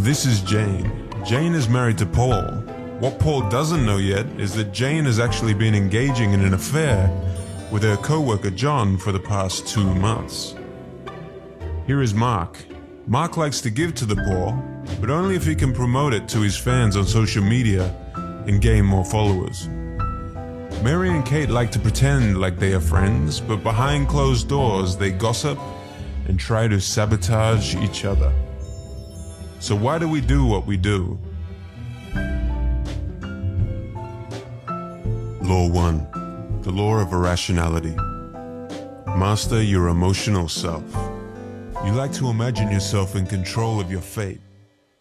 This is Jane. Jane is married to Paul. What Paul doesn't know yet is that Jane has actually been engaging in an affair with her co-worker John for the past 2 months. Here is Mark. Mark likes to give to the poor, but only if he can promote it to his fans on social media and gain more followers. Mary and Kate like to pretend like they are friends, but behind closed doors they gossip and try to sabotage each other. So why do we do what we do? Law 1. The law of irrationality. Master your emotional self. You like to imagine yourself in control of your fate,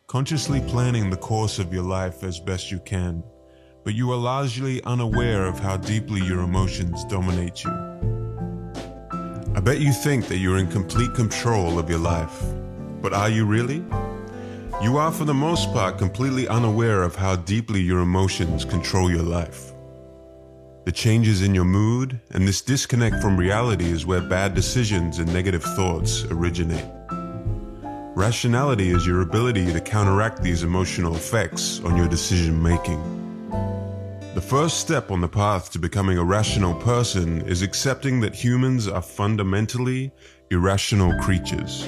consciously planning the course of your life as best you can, but you are largely unaware of how deeply your emotions dominate you. I bet you think that you're in complete control of your life, but are you really? You are for the most part completely unaware of how deeply your emotions control your life. The changes in your mood and this disconnect from reality is where bad decisions and negative thoughts originate. Rationality is your ability to counteract these emotional effects on your decision making. The first step on the path to becoming a rational person is accepting that humans are fundamentally irrational creatures.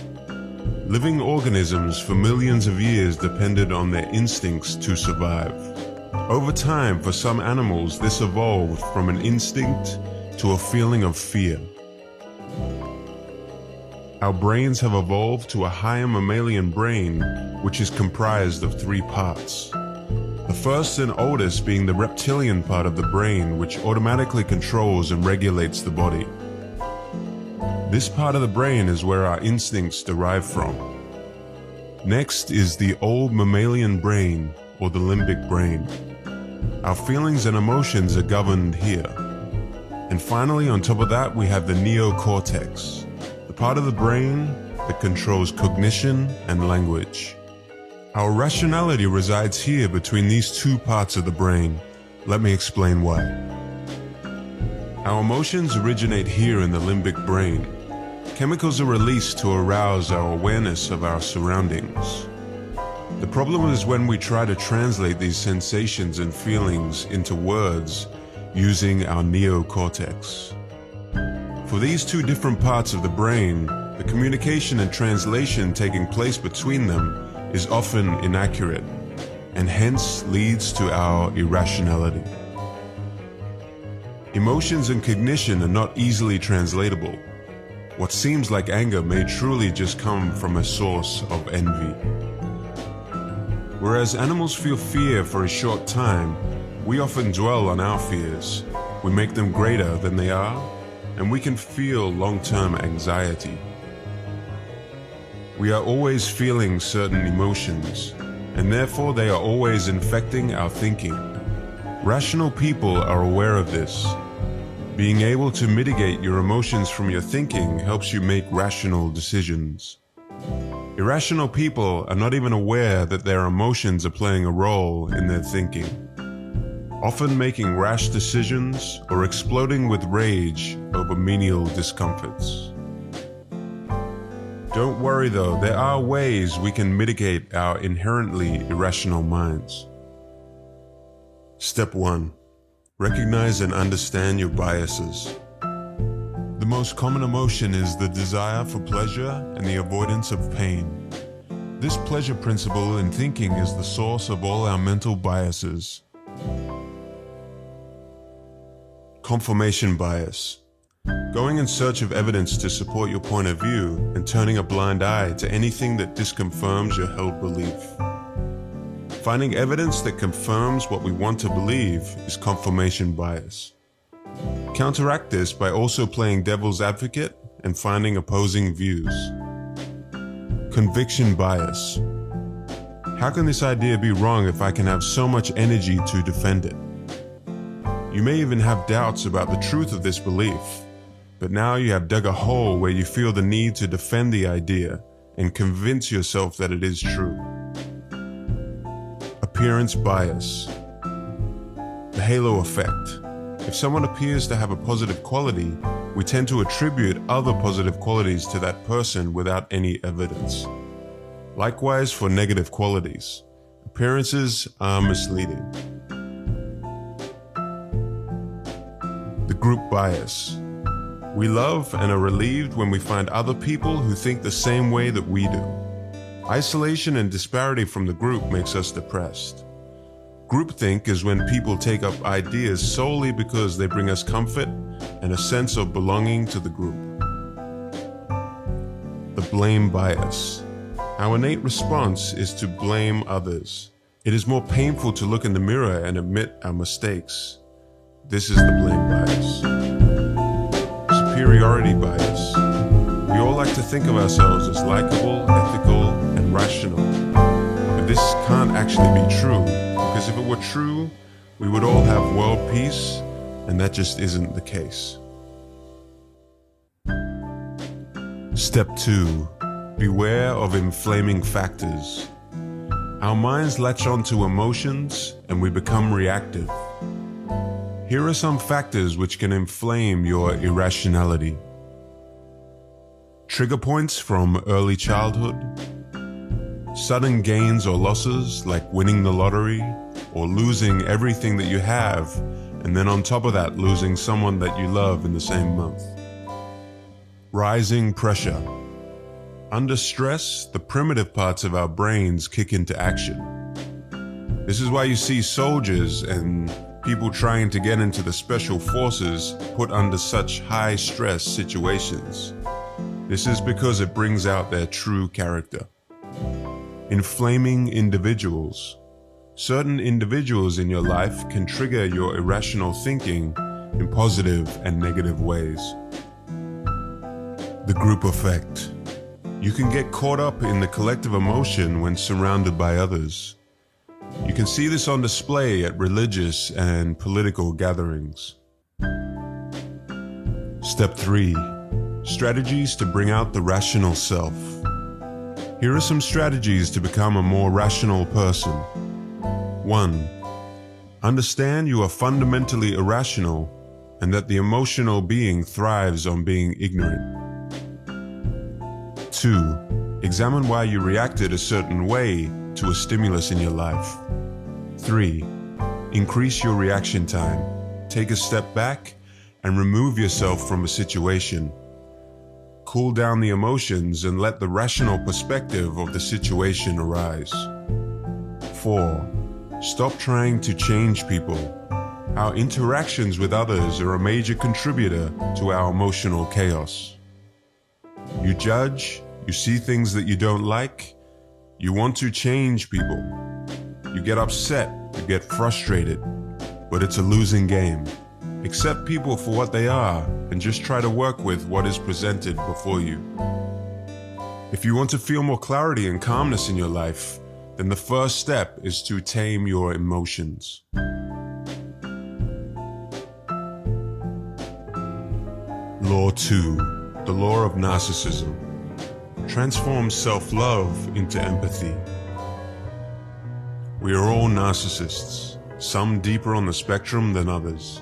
Living organisms for millions of years depended on their instincts to survive. Over time, for some animals, this evolved from an instinct to a feeling of fear. Our brains have evolved to a higher mammalian brain, which is comprised of 3 parts. The first and oldest being the reptilian part of the brain, which automatically controls and regulates the body. This part of the brain is where our instincts derive from. Next is the old mammalian brain, or the limbic brain. Our feelings and emotions are governed here. And finally, on top of that, we have the neocortex, the part of the brain that controls cognition and language. Our rationality resides here between these 2 parts of the brain. Let me explain why. Our emotions originate here in the limbic brain. Chemicals are released to arouse our awareness of our surroundings. The problem is when we try to translate these sensations and feelings into words using our neocortex. For these 2 different parts of the brain, the communication and translation taking place between them is often inaccurate, and hence leads to our irrationality. Emotions and cognition are not easily translatable. What seems like anger may truly just come from a source of envy. Whereas animals feel fear for a short time, we often dwell on our fears. We make them greater than they are, and we can feel long-term anxiety. We are always feeling certain emotions, and therefore they are always infecting our thinking. Rational people are aware of this. Being able to mitigate your emotions from your thinking helps you make rational decisions. Irrational people are not even aware that their emotions are playing a role in their thinking, often making rash decisions or exploding with rage over menial discomforts. Don't worry though, there are ways we can mitigate our inherently irrational minds. Step 1. Recognize and understand your biases. The most common emotion is the desire for pleasure and the avoidance of pain. This pleasure principle in thinking is the source of all our mental biases. Confirmation bias. Going in search of evidence to support your point of view and turning a blind eye to anything that disconfirms your held belief. Finding evidence that confirms what we want to believe is confirmation bias. Counteract this by also playing devil's advocate and finding opposing views. Conviction bias. How can this idea be wrong if I can have so much energy to defend it? You may even have doubts about the truth of this belief, but now you have dug a hole where you feel the need to defend the idea and convince yourself that it is true. Appearance bias. The halo effect. If someone appears to have a positive quality, we tend to attribute other positive qualities to that person without any evidence. Likewise for negative qualities. Appearances are misleading. The group bias. We love and are relieved when we find other people who think the same way that we do. Isolation and disparity from the group makes us depressed. Groupthink is when people take up ideas solely because they bring us comfort and a sense of belonging to the group. The blame bias. Our innate response is to blame others. It is more painful to look in the mirror and admit our mistakes. This is the blame bias. Superiority bias. We all like to think of ourselves as likable, ethical, and rational. But this can't actually be true, because if it were true, we would all have world peace, and that just isn't the case. Step 2. Beware of inflaming factors. Our minds latch onto emotions, and we become reactive. Here are some factors which can inflame your irrationality. Trigger points from early childhood, sudden gains or losses like winning the lottery or losing everything that you have, and then on top of that losing someone that you love in the same month. Rising pressure. Under stress, the primitive parts of our brains kick into action. This is why you see soldiers and people trying to get into the special forces put under such high stress situations. This is because it brings out their true character. Inflaming individuals. Certain individuals in your life can trigger your irrational thinking in positive and negative ways. The group effect. You can get caught up in the collective emotion when surrounded by others. You can see this on display at religious and political gatherings. Step 3. Strategies to bring out the rational self. Here are some strategies to become a more rational person. 1. Understand you are fundamentally irrational and that the emotional being thrives on being ignorant. 2. Examine why you reacted a certain way to a stimulus in your life. 3. Increase your reaction time. Take a step back and remove yourself from a situation. Cool down the emotions and let the rational perspective of the situation arise. 4. Stop trying to change people. Our interactions with others are a major contributor to our emotional chaos. You judge, you see things that you don't like, you want to change people. You get upset, you get frustrated, but it's a losing game. Accept people for what they are and just try to work with what is presented before you. If you want to feel more clarity and calmness in your life, then the first step is to tame your emotions. Law 2. The law of narcissism. Transform self-love into empathy. We are all narcissists, some deeper on the spectrum than others.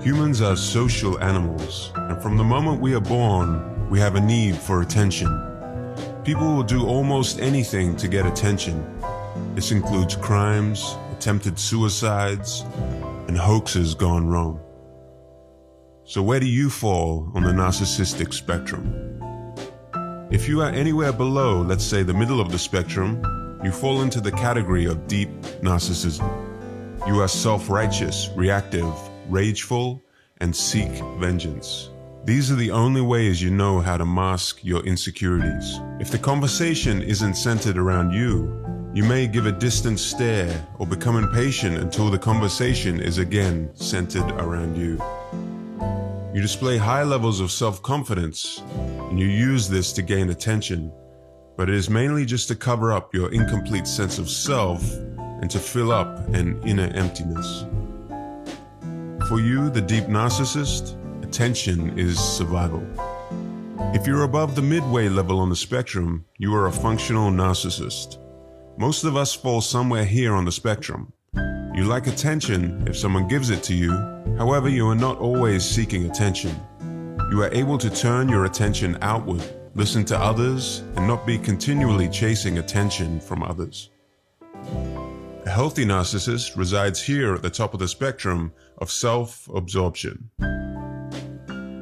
Humans are social animals, and from the moment we are born, we have a need for attention. People will do almost anything to get attention. This includes crimes, attempted suicides, and hoaxes gone wrong. So where do you fall on the narcissistic spectrum? If you are anywhere below, let's say the middle of the spectrum, you fall into the category of deep narcissism. You are self-righteous, reactive, rageful, and seek vengeance. These are the only ways you know how to mask your insecurities. If the conversation isn't centered around you, you may give a distant stare or become impatient until the conversation is again centered around you. You display high levels of self-confidence, and you use this to gain attention, but it is mainly just to cover up your incomplete sense of self and to fill up an inner emptiness. For you, the deep narcissist, attention is survival. If you're above the midway level on the spectrum, you are a functional narcissist. Most of us fall somewhere here on the spectrum. You like attention if someone gives it to you. However, you are not always seeking attention. You are able to turn your attention outward listen to others, and not be continually chasing attention from others. A healthy narcissist resides here at the top of the spectrum of self-absorption.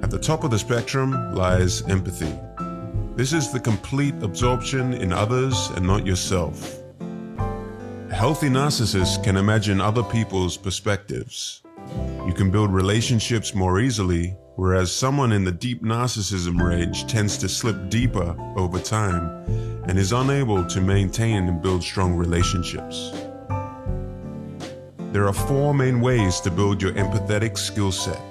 At the top of the spectrum lies empathy. This is the complete absorption in others and not yourself. A healthy narcissist can imagine other people's perspectives. You can build relationships more easily, whereas someone in the deep narcissism range tends to slip deeper over time and is unable to maintain and build strong relationships. There are 4 main ways to build your empathetic skill set.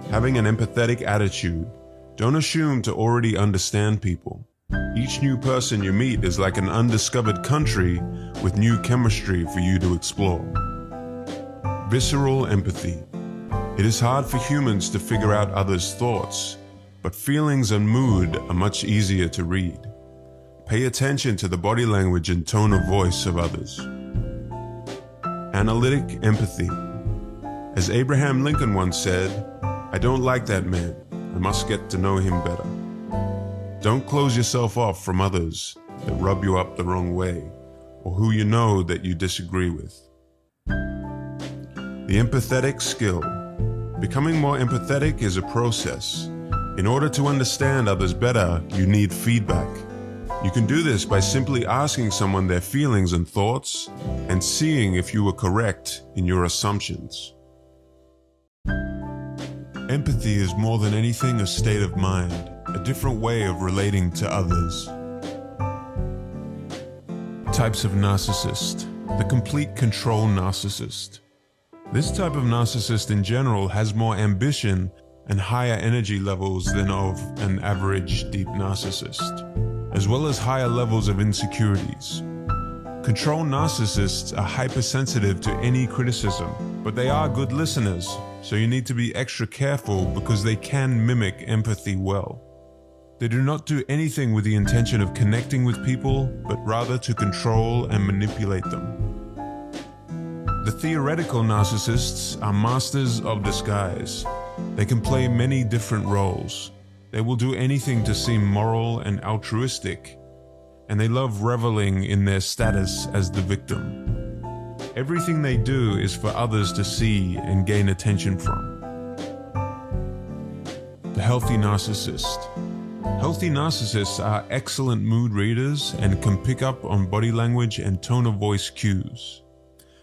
Having an empathetic attitude. Don't assume to already understand people. Each new person you meet is like an undiscovered country with new chemistry for you to explore. Visceral empathy. It is hard for humans to figure out others' thoughts, but feelings and mood are much easier to read. Pay attention to the body language and tone of voice of others. Analytic empathy. As Abraham Lincoln once said, "I don't like that man. I must get to know him better." Don't close yourself off from others that rub you up the wrong way, or who you know that you disagree with. The empathetic skill. Becoming more empathetic is a process. In order to understand others better, you need feedback. You can do this by simply asking someone their feelings and thoughts and seeing if you were correct in your assumptions. Empathy is more than anything a state of mind, a different way of relating to others. Types of narcissist. The complete control narcissist. This type of narcissist in general has more ambition and higher energy levels than of an average deep narcissist, as well as higher levels of insecurities. Control narcissists are hypersensitive to any criticism, but they are good listeners, so you need to be extra careful because they can mimic empathy well. They do not do anything with the intention of connecting with people, but rather to control and manipulate them. The theoretical narcissists are masters of disguise. They can play many different roles. They will do anything to seem moral and altruistic, and they love reveling in their status as the victim. Everything they do is for others to see and gain attention from. The healthy narcissist. Healthy narcissists are excellent mood readers and can pick up on body language and tone of voice cues.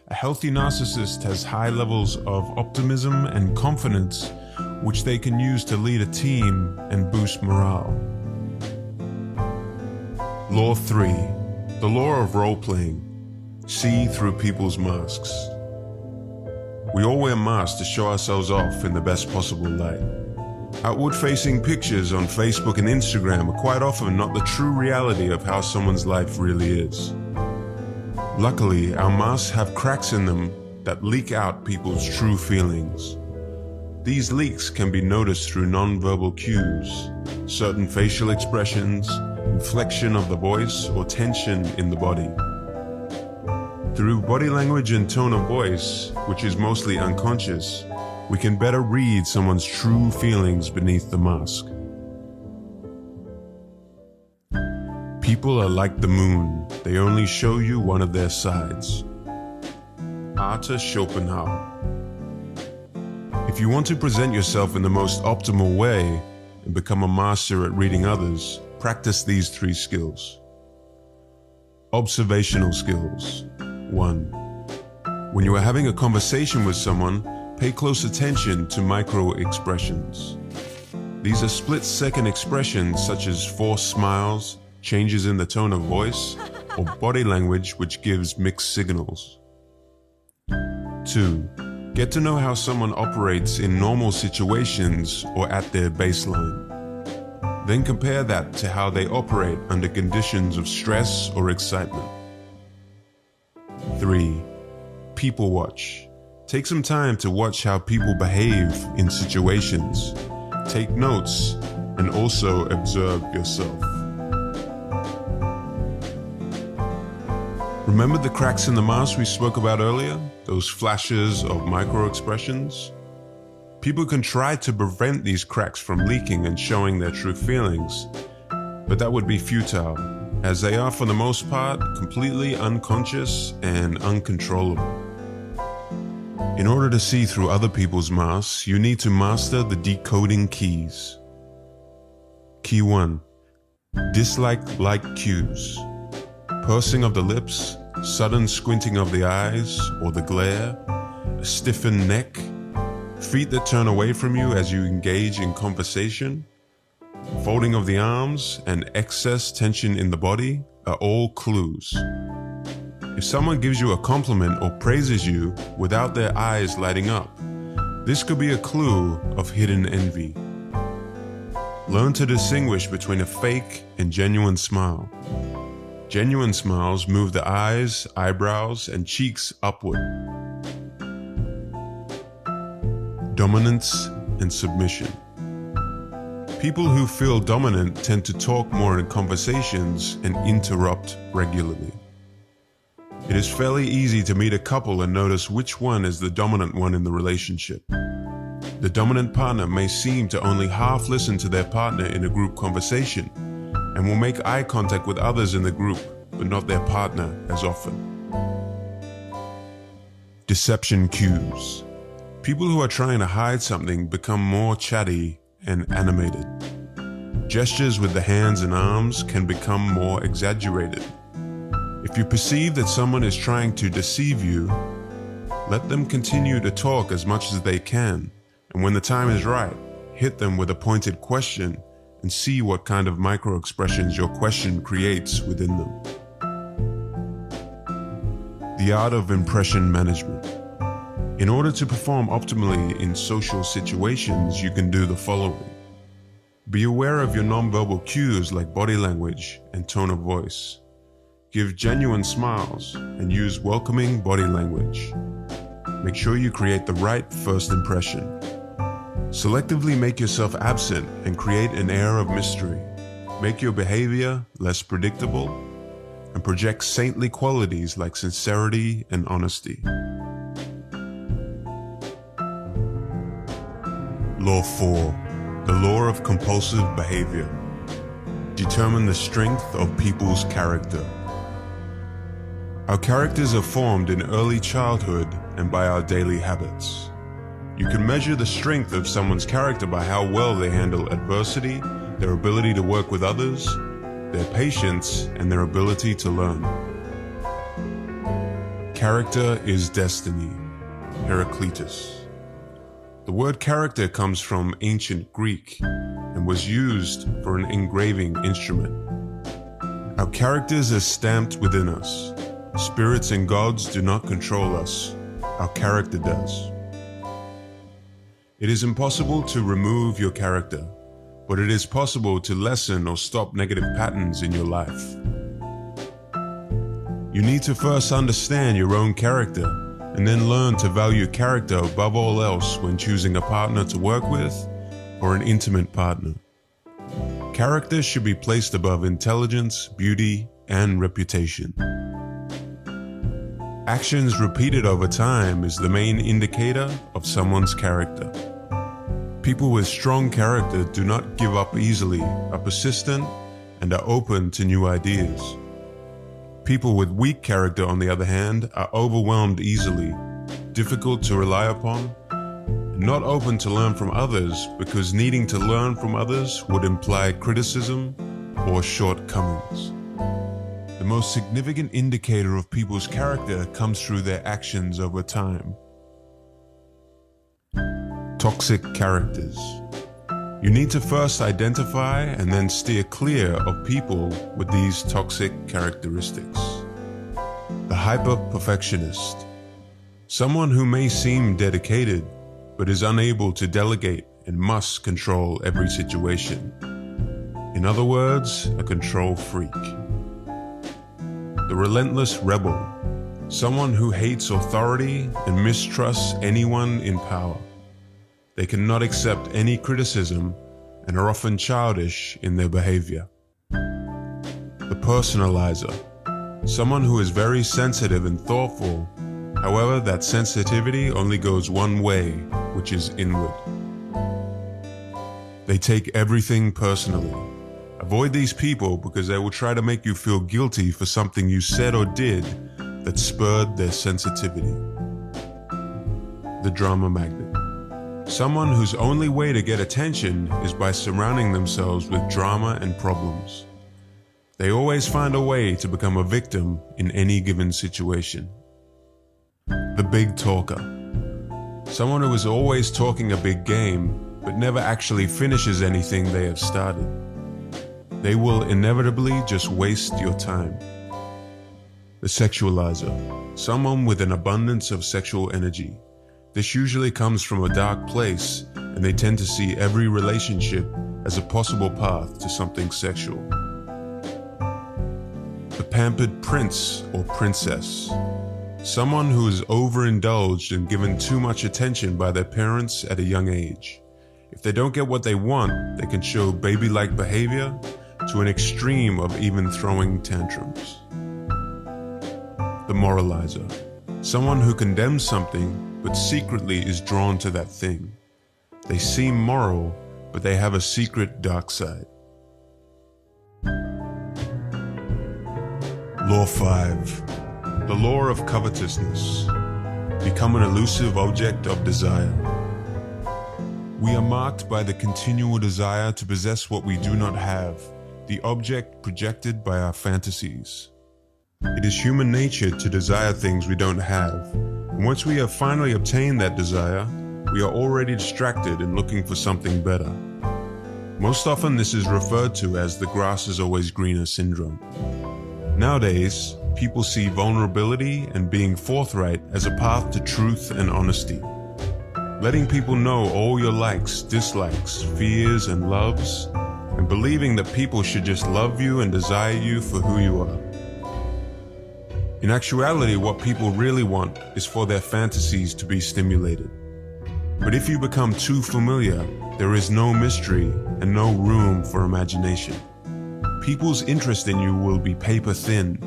A healthy narcissist has high levels of optimism and confidence, which they can use to lead a team and boost morale. Law 3. The law of role-playing. See through people's masks. We all wear masks to show ourselves off in the best possible light. Outward-facing pictures on Facebook and Instagram are quite often not the true reality of how someone's life really is. Luckily, our masks have cracks in them that leak out people's true feelings. These leaks can be noticed through non-verbal cues, certain facial expressions, inflection of the voice, or tension in the body. Through body language and tone of voice, which is mostly unconscious, we can better read someone's true feelings beneath the mask. People are like the moon. They only show you one of their sides. Arthur Schopenhauer. If you want to present yourself in the most optimal way and become a master at reading others, practice these 3 skills. Observational skills. 1. When you are having a conversation with someone, pay close attention to micro-expressions. These are split-second expressions such as forced smiles, changes in the tone of voice, or body language which gives mixed signals. 2. Get to know how someone operates in normal situations or at their baseline. Then compare that to how they operate under conditions of stress or excitement. 3. People watch. Take some time to watch how people behave in situations. Take notes and also observe yourself. Remember the cracks in the mask we spoke about earlier? Those flashes of micro-expressions? People can try to prevent these cracks from leaking and showing their true feelings, but that would be futile, as they are for the most part completely unconscious and uncontrollable. In order to see through other people's masks, you need to master the decoding keys. Key 1. Dislike-like cues. Pursing of the lips, sudden squinting of the eyes or the glare, a stiffened neck, feet that turn away from you as you engage in conversation, folding of the arms, and excess tension in the body are all clues. If someone gives you a compliment or praises you without their eyes lighting up, this could be a clue of hidden envy. Learn to distinguish between a fake and genuine smile. Genuine smiles move the eyes, eyebrows, and cheeks upward. Dominance and submission. People who feel dominant tend to talk more in conversations and interrupt regularly. It is fairly easy to meet a couple and notice which one is the dominant one in the relationship. The dominant partner may seem to only half listen to their partner in a group conversation and will make eye contact with others in the group, but not their partner as often. Deception cues. People who are trying to hide something become more chatty and animated. Gestures with the hands and arms can become more exaggerated. If you perceive that someone is trying to deceive you, let them continue to talk as much as they can, and when the time is right, hit them with a pointed question and see what kind of micro-expressions your question creates within them. The art of impression management. In order to perform optimally in social situations, you can do the following. Be aware of your nonverbal cues like body language and tone of voice. Give genuine smiles and use welcoming body language. Make sure you create the right first impression. Selectively make yourself absent and create an air of mystery. Make your behavior less predictable and project saintly qualities like sincerity and honesty. Law 4. The law of compulsive behavior. Determine the strength of people's character. Our characters are formed in early childhood and by our daily habits. You can measure the strength of someone's character by how well they handle adversity, their ability to work with others, their patience, and their ability to learn. Character is destiny. Heraclitus. The word character comes from ancient Greek and was used for an engraving instrument. Our characters are stamped within us. Spirits and gods do not control us. Our character does. It is impossible to remove your character, but it is possible to lessen or stop negative patterns in your life. You need to first understand your own character and then learn to value character above all else when choosing a partner to work with or an intimate partner. Character should be placed above intelligence, beauty, and reputation. Actions repeated over time is the main indicator of someone's character. People with strong character do not give up easily, are persistent, and are open to new ideas. People with weak character, on the other hand, are overwhelmed easily, difficult to rely upon, and not open to learn from others because needing to learn from others would imply criticism or shortcomings. The most significant indicator of people's character comes through their actions over time. Toxic characters. You need to first identify and then steer clear of people with these toxic characteristics. The hyper-perfectionist. Someone who may seem dedicated, but is unable to delegate and must control every situation. In other words, a control freak. The relentless rebel. Someone who hates authority and mistrusts anyone in power. They cannot accept any criticism and are often childish in their behavior. The personalizer. Someone who is very sensitive and thoughtful. However, that sensitivity only goes one way, which is inward. They take everything personally. Avoid these people because they will try to make you feel guilty for something you said or did that spurred their sensitivity. The drama magnet. Someone whose only way to get attention is by surrounding themselves with drama and problems. They always find a way to become a victim in any given situation. The big talker. Someone who is always talking a big game, but never actually finishes anything they have started. They will inevitably just waste your time. The sexualizer. Someone with an abundance of sexual energy. This usually comes from a dark place, and they tend to see every relationship as a possible path to something sexual. The pampered prince or princess. Someone who is overindulged and given too much attention by their parents at a young age. If they don't get what they want, they can show baby-like behavior to an extreme of even throwing tantrums. The moralizer. Someone who condemns something but secretly is drawn to that thing. They seem moral, but they have a secret dark side. Law 5. The law of covetousness. Become an elusive object of desire. We are marked by the continual desire to possess what we do not have, the object projected by our fantasies. It is human nature to desire things we don't have, and once we have finally obtained that desire, we are already distracted and looking for something better. Most often this is referred to as the grass is always greener syndrome. Nowadays, people see vulnerability and being forthright as a path to truth and honesty. Letting people know all your likes, dislikes, fears, and loves, and believing that people should just love you and desire you for who you are. In actuality, what people really want is for their fantasies to be stimulated. But if you become too familiar, there is no mystery and no room for imagination. People's interest in you will be paper thin.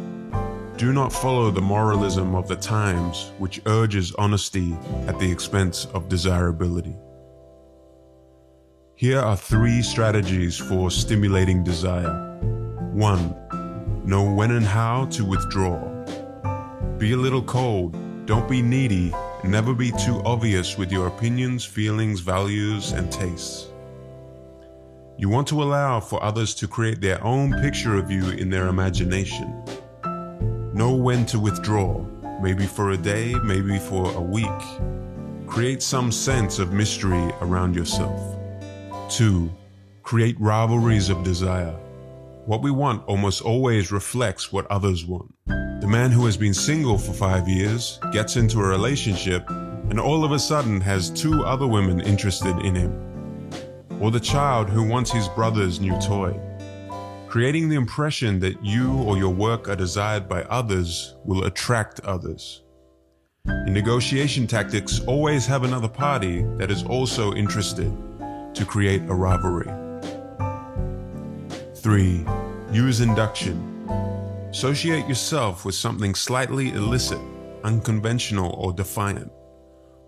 Do not follow the moralism of the times, which urges honesty at the expense of desirability. Here are 3 strategies for stimulating desire. 1. Know when and how to withdraw. Be a little cold, don't be needy, and never be too obvious with your opinions, feelings, values, and tastes. You want to allow for others to create their own picture of you in their imagination. Know when to withdraw, maybe for a day, maybe for a week. Create some sense of mystery around yourself. 2. Create rivalries of desire. What we want almost always reflects what others want. The man who has been single for 5 years gets into a relationship and all of a sudden has 2 other women interested in him. Or the child who wants his brother's new toy. Creating the impression that you or your work are desired by others will attract others. In negotiation tactics, always have another party that is also interested to create a rivalry. 3. Use induction. Associate yourself with something slightly illicit, unconventional, or defiant.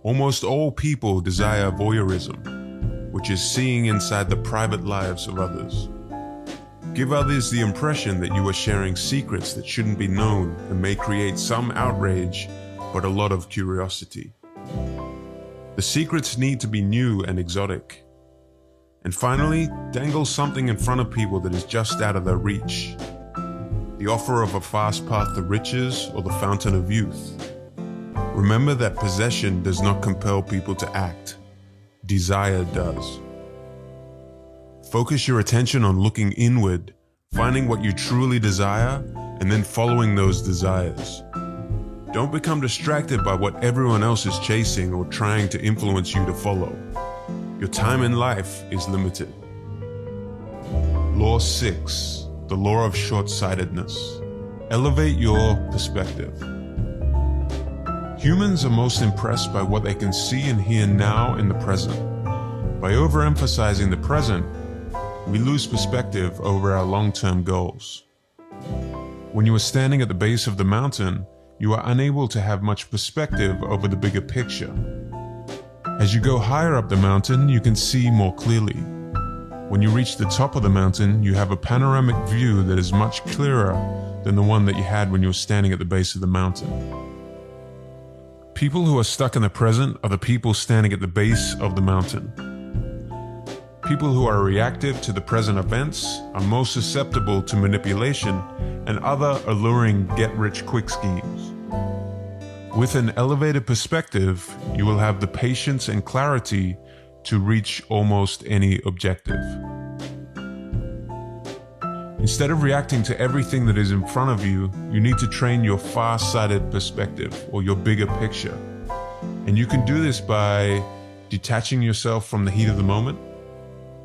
Almost all people desire voyeurism, which is seeing inside the private lives of others. Give others the impression that you are sharing secrets that shouldn't be known and may create some outrage, but a lot of curiosity. The secrets need to be new and exotic. And finally, dangle something in front of people that is just out of their reach. The offer of a fast path to riches or the fountain of youth. Remember that possession does not compel people to act. Desire does. Focus your attention on looking inward, finding what you truly desire, and then following those desires. Don't become distracted by what everyone else is chasing or trying to influence you to follow. Your time in life is limited. Law 6, the law of short-sightedness. Elevate your perspective. Humans are most impressed by what they can see and hear now in the present. By overemphasizing the present, we lose perspective over our long-term goals. When you are standing at the base of the mountain, you are unable to have much perspective over the bigger picture. As you go higher up the mountain, you can see more clearly. When you reach the top of the mountain, you have a panoramic view that is much clearer than the one that you had when you were standing at the base of the mountain. People who are stuck in the present are the people standing at the base of the mountain. People who are reactive to the present events are most susceptible to manipulation and other alluring get-rich-quick schemes. With an elevated perspective, you will have the patience and clarity to reach almost any objective. Instead of reacting to everything that is in front of you, you need to train your far-sighted perspective or your bigger picture. And you can do this by detaching yourself from the heat of the moment,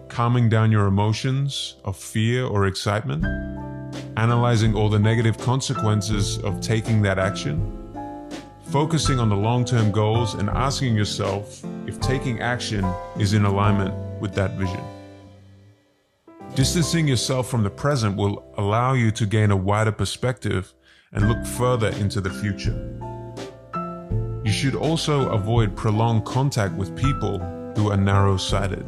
calming down your emotions of fear or excitement, analyzing all the negative consequences of taking that action, focusing on the long-term goals and asking yourself if taking action is in alignment with that vision. Distancing yourself from the present will allow you to gain a wider perspective and look further into the future. You should also avoid prolonged contact with people who are narrow-sighted.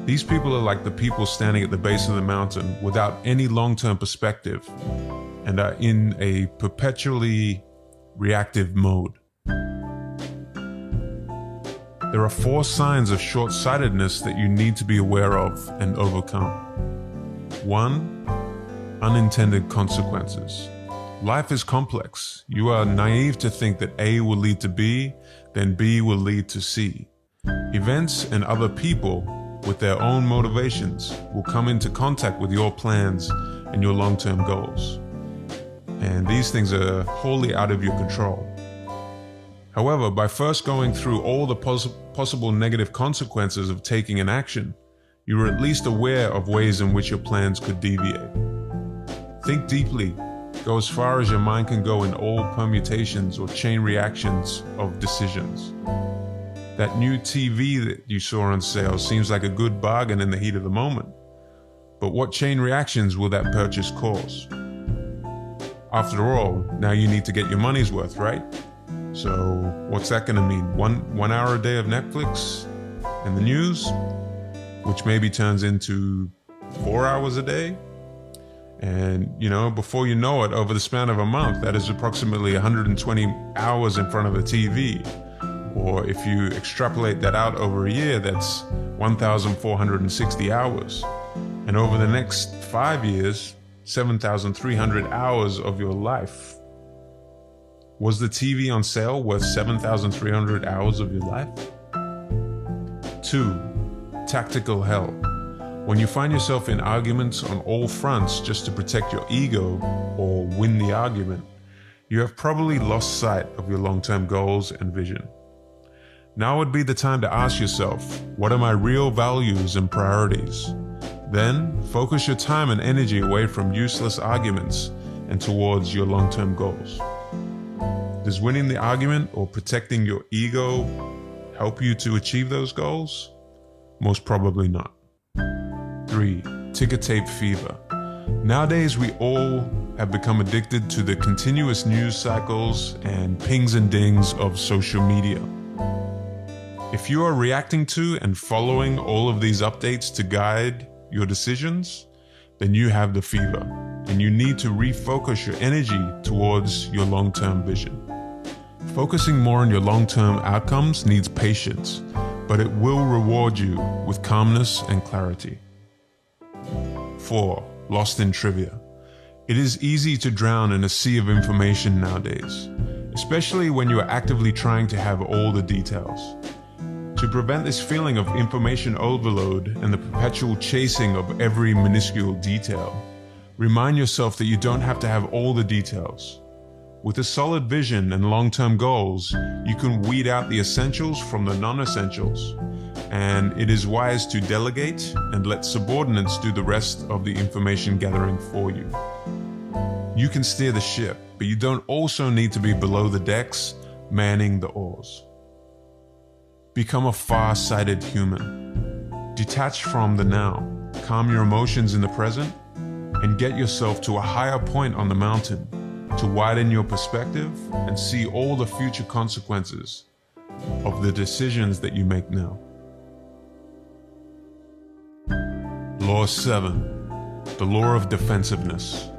These people are like the people standing at the base of the mountain without any long-term perspective and are in a perpetually reactive mode. There are 4 signs of short-sightedness that you need to be aware of and overcome. 1. Unintended consequences. Life is complex. You are naive to think that A will lead to B, then B will lead to C. Events and other people with their own motivations will come into contact with your plans and your long-term goals. And these things are wholly out of your control. However, by first going through all the possible negative consequences of taking an action, you are at least aware of ways in which your plans could deviate. Think deeply. Go as far as your mind can go in all permutations or chain reactions of decisions. That new TV that you saw on sale seems like a good bargain in the heat of the moment. But what chain reactions will that purchase cause? After all, now you need to get your money's worth, right? So what's that going to mean? One hour a day of Netflix and the news, which maybe turns into 4 hours a day. And, before you know it, over the span of a month, that is approximately 120 hours in front of a TV. Or if you extrapolate that out over a year, that's 1,460 hours. And over the next 5 years, 7,300 hours of your life. Was the TV on sale worth 7,300 hours of your life? 2. Tactical hell. When you find yourself in arguments on all fronts just to protect your ego or win the argument, you have probably lost sight of your long-term goals and vision. Now would be the time to ask yourself, what are my real values and priorities? Then focus your time and energy away from useless arguments and towards your long-term goals. Does winning the argument or protecting your ego help you to achieve those goals? Most probably not. 3. Ticker tape fever. Nowadays, we all have become addicted to the continuous news cycles and pings and dings of social media. If you are reacting to and following all of these updates to guide your decisions, then you have the fever, and you need to refocus your energy towards your long-term vision. Focusing more on your long-term outcomes needs patience, but it will reward you with calmness and clarity. 4. Lost in trivia. It is easy to drown in a sea of information nowadays, especially when you are actively trying to have all the details. To prevent this feeling of information overload and the perpetual chasing of every minuscule detail, remind yourself that you don't have to have all the details. With a solid vision and long-term goals, you can weed out the essentials from the non-essentials, and it is wise to delegate and let subordinates do the rest of the information gathering for you. You can steer the ship, but you don't also need to be below the decks, manning the oars. Become a far-sighted human. Detach from the now, calm your emotions in the present, and get yourself to a higher point on the mountain to widen your perspective and see all the future consequences of the decisions that you make now. Law 7. The law of defensiveness.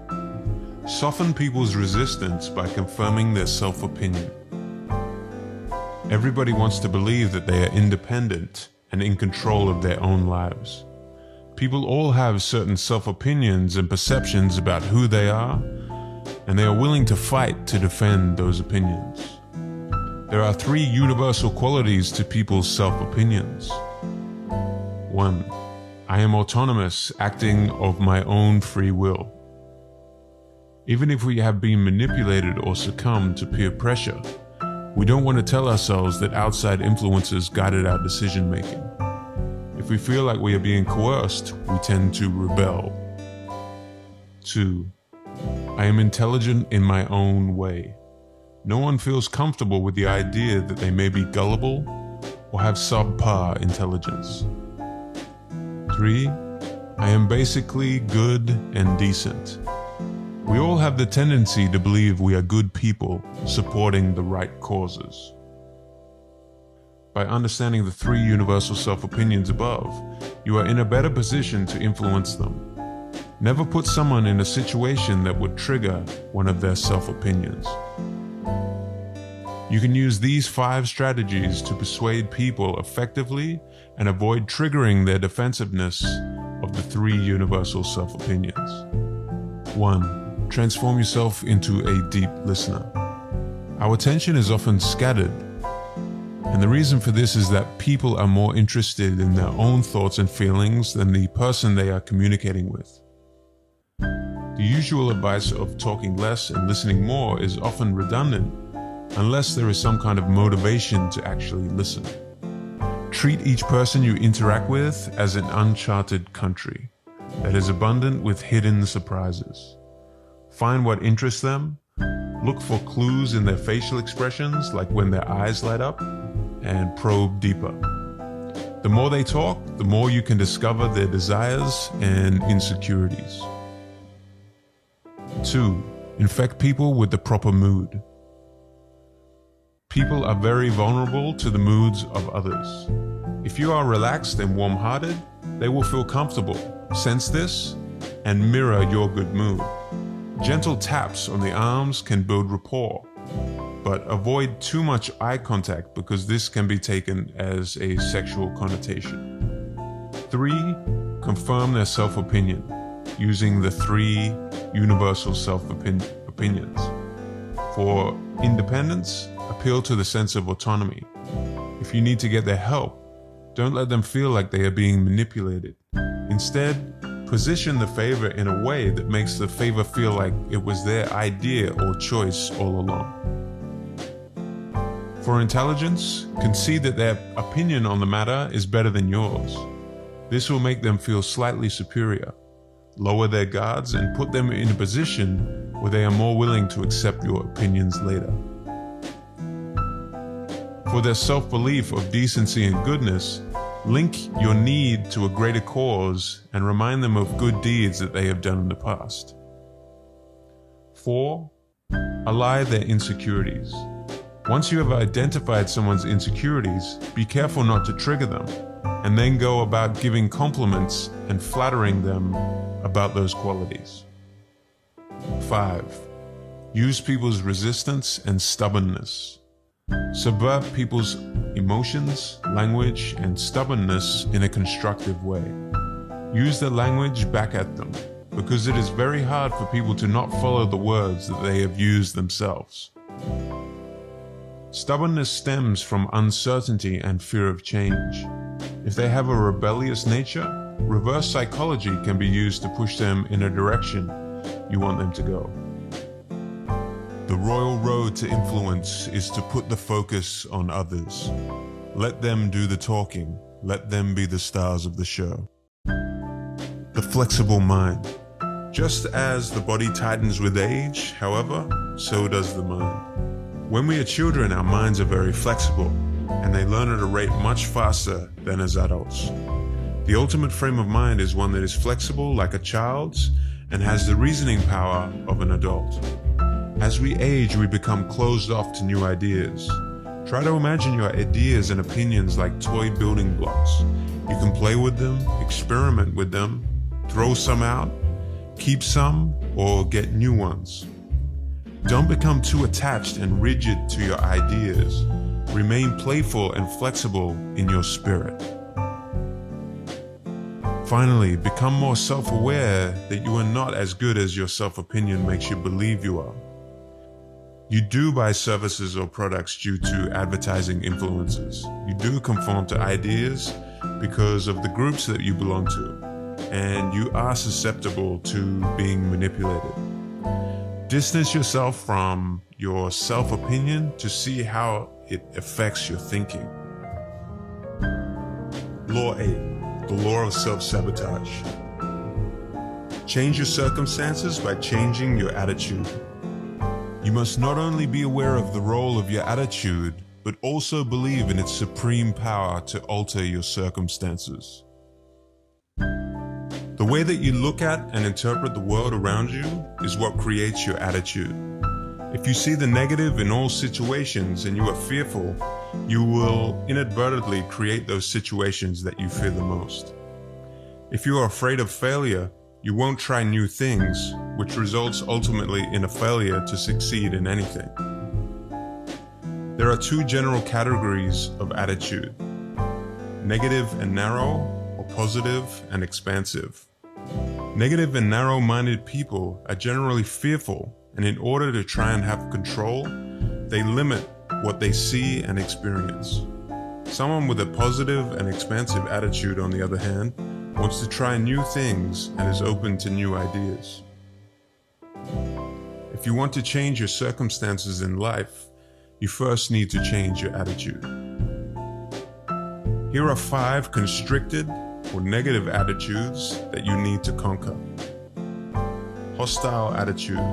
Soften people's resistance by confirming their self-opinion. Everybody wants to believe that they are independent and in control of their own lives. People all have certain self-opinions and perceptions about who they are, and they are willing to fight to defend those opinions. There are 3 universal qualities to people's self-opinions. 1. I am autonomous, acting of my own free will. Even if we have been manipulated or succumbed to peer pressure, we don't want to tell ourselves that outside influences guided our decision-making. If we feel like we are being coerced, we tend to rebel. 2. I am intelligent in my own way. No one feels comfortable with the idea that they may be gullible or have subpar intelligence. 3. I am basically good and decent. We all have the tendency to believe we are good people supporting the right causes. By understanding the 3 universal self-opinions above, you are in a better position to influence them. Never put someone in a situation that would trigger one of their self-opinions. You can use these 5 strategies to persuade people effectively and avoid triggering their defensiveness of the 3 universal self-opinions. 1. Transform yourself into a deep listener. Our attention is often scattered, and the reason for this is that people are more interested in their own thoughts and feelings than the person they are communicating with. The usual advice of talking less and listening more is often redundant unless there is some kind of motivation to actually listen. Treat each person you interact with as an uncharted country that is abundant with hidden surprises. Find what interests them, look for clues in their facial expressions, like when their eyes light up, and probe deeper. The more they talk, the more you can discover their desires and insecurities. 2. Infect people with the proper mood. People are very vulnerable to the moods of others. If you are relaxed and warm-hearted, they will feel comfortable, sense this, and mirror your good mood. Gentle taps on the arms can build rapport, but avoid too much eye contact because this can be taken as a sexual connotation. 3. Confirm their self-opinion using the 3 universal self-opinions. For independence, appeal to the sense of autonomy. If you need to get their help, don't let them feel like they are being manipulated. Instead, position the favor in a way that makes the favor feel like it was their idea or choice all along. For intelligence, concede that their opinion on the matter is better than yours. This will make them feel slightly superior, lower their guards, and put them in a position where they are more willing to accept your opinions later. For their self-belief of decency and goodness, link your need to a greater cause and remind them of good deeds that they have done in the past. 4. Allay their insecurities. Once you have identified someone's insecurities, be careful not to trigger them, and then go about giving compliments and flattering them about those qualities. 5. Use people's resistance and stubbornness. Subvert people's emotions, language, and stubbornness in a constructive way. Use the language back at them, because it is very hard for people to not follow the words that they have used themselves. Stubbornness stems from uncertainty and fear of change. If they have a rebellious nature, reverse psychology can be used to push them in a direction you want them to go. The royal road to influence is to put the focus on others. Let them do the talking. Let them be the stars of the show. The flexible mind. Just as the body tightens with age, however, so does the mind. When we are children, our minds are very flexible, and they learn at a rate much faster than as adults. The ultimate frame of mind is one that is flexible like a child's and has the reasoning power of an adult. As we age, we become closed off to new ideas. Try to imagine your ideas and opinions like toy building blocks. You can play with them, experiment with them, throw some out, keep some, or get new ones. Don't become too attached and rigid to your ideas. Remain playful and flexible in your spirit. Finally, become more self-aware that you are not as good as your self-opinion makes you believe you are. You do buy services or products due to advertising influences. You do conform to ideas because of the groups that you belong to, and you are susceptible to being manipulated. Distance yourself from your self-opinion to see how it affects your thinking. Law 8, the law of self-sabotage. Change your circumstances by changing your attitude. You must not only be aware of the role of your attitude, but also believe in its supreme power to alter your circumstances. The way that you look at and interpret the world around you is what creates your attitude. If you see the negative in all situations and you are fearful, you will inadvertently create those situations that you fear the most. If you are afraid of failure, you won't try new things, which results ultimately in a failure to succeed in anything. There are two general categories of attitude: negative and narrow, or positive and expansive. Negative and narrow-minded people are generally fearful, and in order to try and have control, they limit what they see and experience. Someone with a positive and expansive attitude, on the other hand, wants to try new things and is open to new ideas. If you want to change your circumstances in life, you first need to change your attitude. Here are 5 constricted or negative attitudes that you need to conquer. Hostile attitude.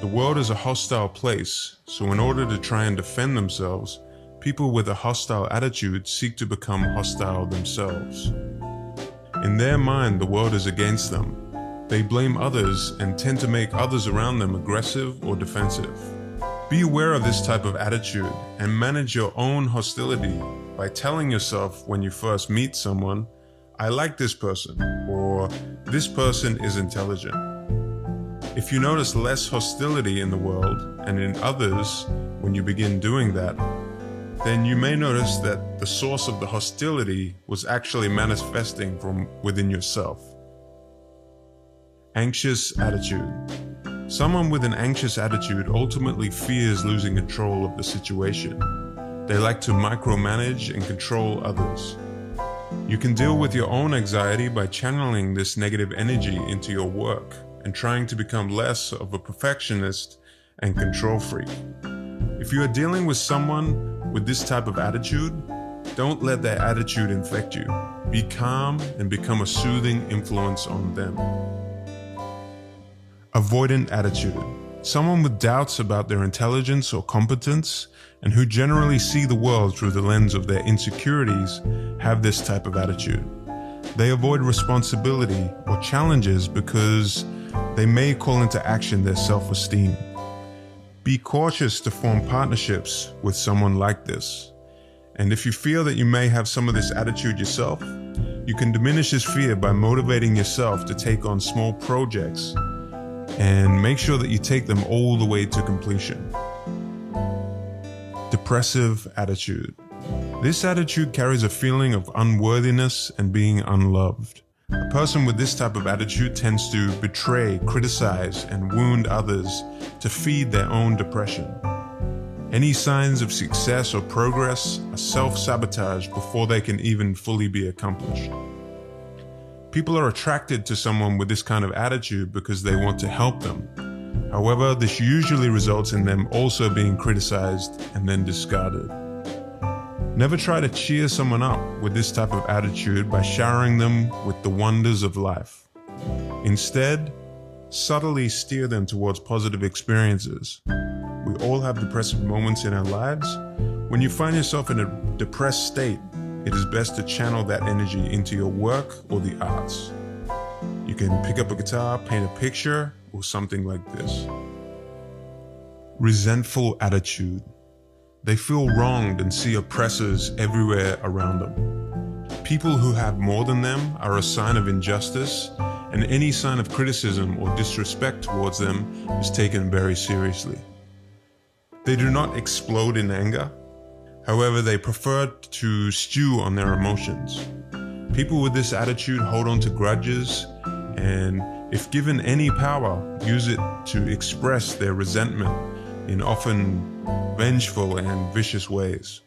The world is a hostile place, so in order to try and defend themselves, people with a hostile attitude seek to become hostile themselves. In their mind, the world is against them. They blame others and tend to make others around them aggressive or defensive. Be aware of this type of attitude and manage your own hostility by telling yourself when you first meet someone, "I like this person," or "This person is intelligent." If you notice less hostility in the world and in others when you begin doing that, then you may notice that the source of the hostility was actually manifesting from within yourself. Anxious attitude. Someone with an anxious attitude ultimately fears losing control of the situation. They like to micromanage and control others. You can deal with your own anxiety by channeling this negative energy into your work and trying to become less of a perfectionist and control freak. If you are dealing with someone with this type of attitude, don't let their attitude infect you. Be calm and become a soothing influence on them. Avoidant attitude. Someone with doubts about their intelligence or competence and who generally see the world through the lens of their insecurities have this type of attitude. They avoid responsibility or challenges because they may call into action their self-esteem. Be cautious to form partnerships with someone like this. And if you feel that you may have some of this attitude yourself, you can diminish this fear by motivating yourself to take on small projects and make sure that you take them all the way to completion. Depressive attitude. This attitude carries a feeling of unworthiness and being unloved. A person with this type of attitude tends to betray, criticize, and wound others to feed their own depression. Any signs of success or progress are self-sabotage before they can even fully be accomplished. People are attracted to someone with this kind of attitude because they want to help them. However, this usually results in them also being criticized and then discarded. Never try to cheer someone up with this type of attitude by showering them with the wonders of life. Instead, subtly steer them towards positive experiences. We all have depressive moments in our lives. When you find yourself in a depressed state, it is best to channel that energy into your work or the arts. You can pick up a guitar, paint a picture, or something like this. Resentful attitude. They feel wronged and see oppressors everywhere around them. People who have more than them are a sign of injustice and any sign of criticism or disrespect towards them is taken very seriously. They do not explode in anger. However, they prefer to stew on their emotions. People with this attitude hold on to grudges and, if given any power, use it to express their resentment in often vengeful and vicious ways.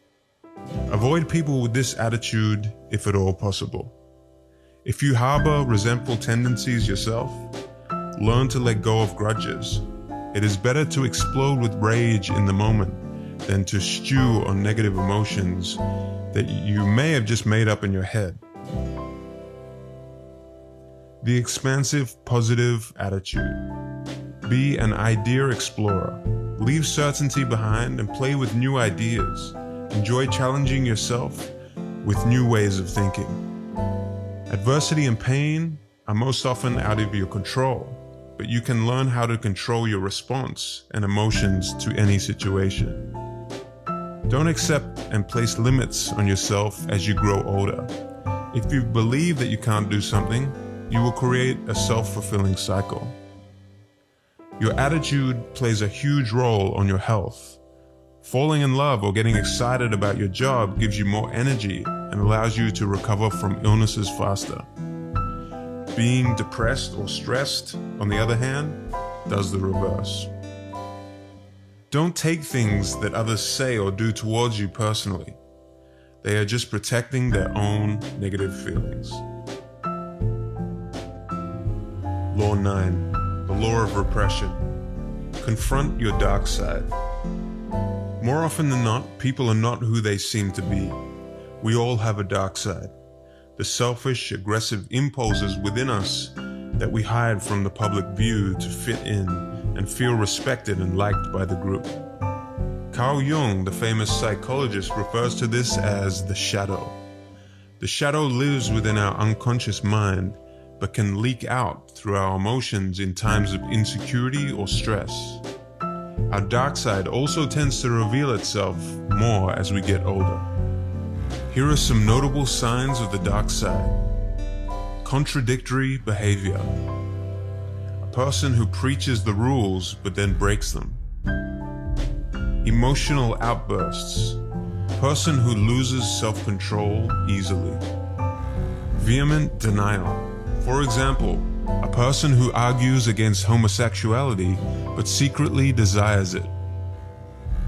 Avoid people with this attitude if at all possible. If you harbor resentful tendencies yourself, learn to let go of grudges. It is better to explode with rage in the moment than to stew on negative emotions that you may have just made up in your head. The expansive, positive attitude. Be an idea explorer. Leave certainty behind and play with new ideas. Enjoy challenging yourself with new ways of thinking. Adversity and pain are most often out of your control, but you can learn how to control your response and emotions to any situation. Don't accept and place limits on yourself as you grow older. If you believe that you can't do something, you will create a self-fulfilling cycle. Your attitude plays a huge role on your health. Falling in love or getting excited about your job gives you more energy and allows you to recover from illnesses faster. Being depressed or stressed, on the other hand, does the reverse. Don't take things that others say or do towards you personally. They are just protecting their own negative feelings. Law 9, the law of repression. Confront your dark side. More often than not, people are not who they seem to be. We all have a dark side. The selfish, aggressive impulses within us that we hide from the public view to fit in and feel respected and liked by the group. Carl Jung, the famous psychologist, refers to this as the shadow. The shadow lives within our unconscious mind, but can leak out through our emotions in times of insecurity or stress. Our dark side also tends to reveal itself more as we get older. Here are some notable signs of the dark side. Contradictory behavior. A person who preaches the rules but then breaks them. Emotional outbursts. A person who loses self-control easily. Vehement denial. For example, a person who argues against homosexuality but secretly desires it.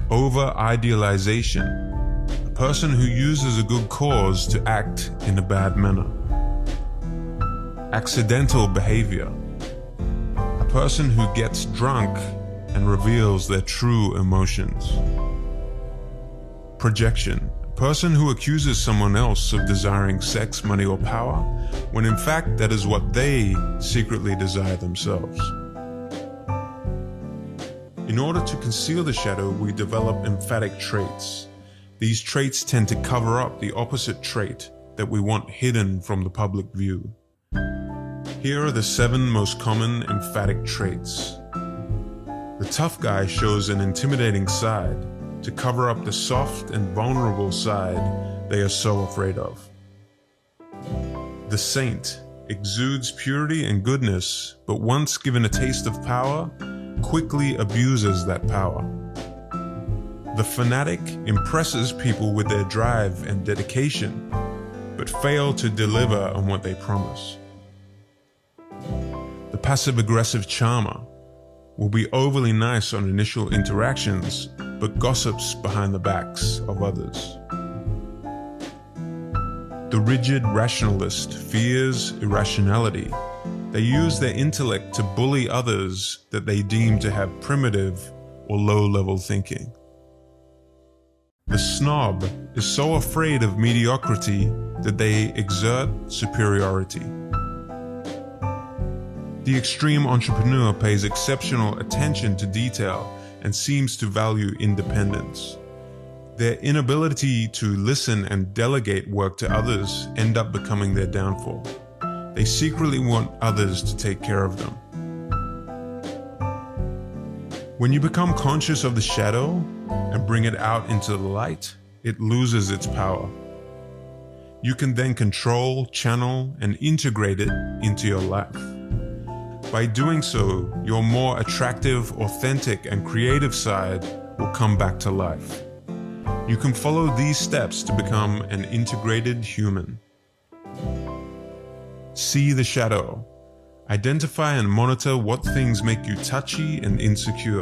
Over-idealization. A person who uses a good cause to act in a bad manner. Accidental behavior. A person who gets drunk and reveals their true emotions. Projection. A person who accuses someone else of desiring sex, money, or power, when in fact that is what they secretly desire themselves. In order to conceal the shadow, we develop emphatic traits. These traits tend to cover up the opposite trait that we want hidden from the public view. Here are the 7 most common emphatic traits. The tough guy shows an intimidating side to cover up the soft and vulnerable side they are so afraid of. The saint exudes purity and goodness, but once given a taste of power, quickly abuses that power. The fanatic impresses people with their drive and dedication, but fail to deliver on what they promise. The passive-aggressive charmer will be overly nice on initial interactions, but gossips behind the backs of others. The rigid rationalist fears irrationality. They use their intellect to bully others that they deem to have primitive or low-level thinking. The snob is so afraid of mediocrity that they exert superiority. The extreme entrepreneur pays exceptional attention to detail and seems to value independence. Their inability to listen and delegate work to others end up becoming their downfall. They secretly want others to take care of them. When you become conscious of the shadow and bring it out into the light, it loses its power. You can then control, channel, and integrate it into your life. By doing so, your more attractive, authentic, and creative side will come back to life. You can follow these steps to become an integrated human. See the shadow. Identify and monitor what things make you touchy and insecure.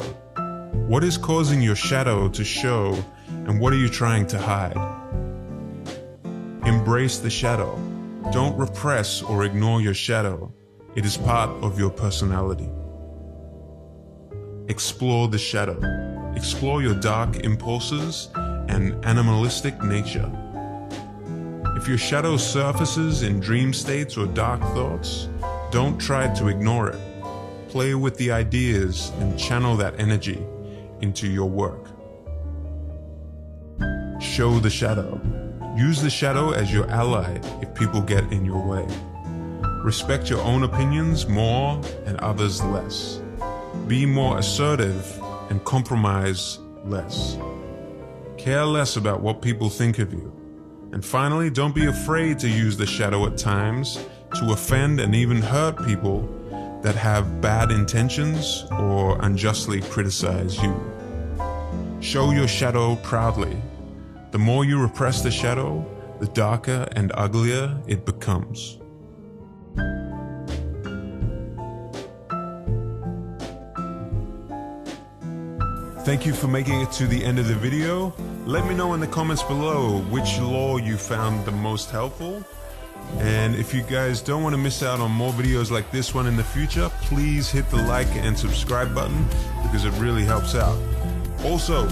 What is causing your shadow to show, and what are you trying to hide? Embrace the shadow. Don't repress or ignore your shadow. It is part of your personality. Explore the shadow. Explore your dark impulses and animalistic nature. If your shadow surfaces in dream states or dark thoughts, don't try to ignore it. Play with the ideas and channel that energy into your work. Show the shadow. Use the shadow as your ally if people get in your way. Respect your own opinions more and others less. Be more assertive and compromise less. Care less about what people think of you. And finally, don't be afraid to use the shadow at times to offend and even hurt people that have bad intentions or unjustly criticize you. Show your shadow proudly. The more you repress the shadow, the darker and uglier it becomes. Thank you for making it to the end of the video. Let me know in the comments below which law you found the most helpful. And if you guys don't want to miss out on more videos like this one in the future, please hit the like and subscribe button because it really helps out. Also,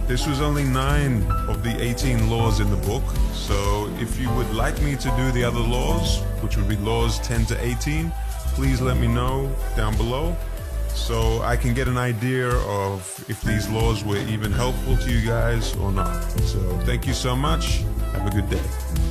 this was only 9 of the 18 laws in the book. So if you would like me to do the other laws, which would be laws 10 to 18, please let me know down below, so I can get an idea of if these laws were even helpful to you guys or not. So thank you so much. Have a good day.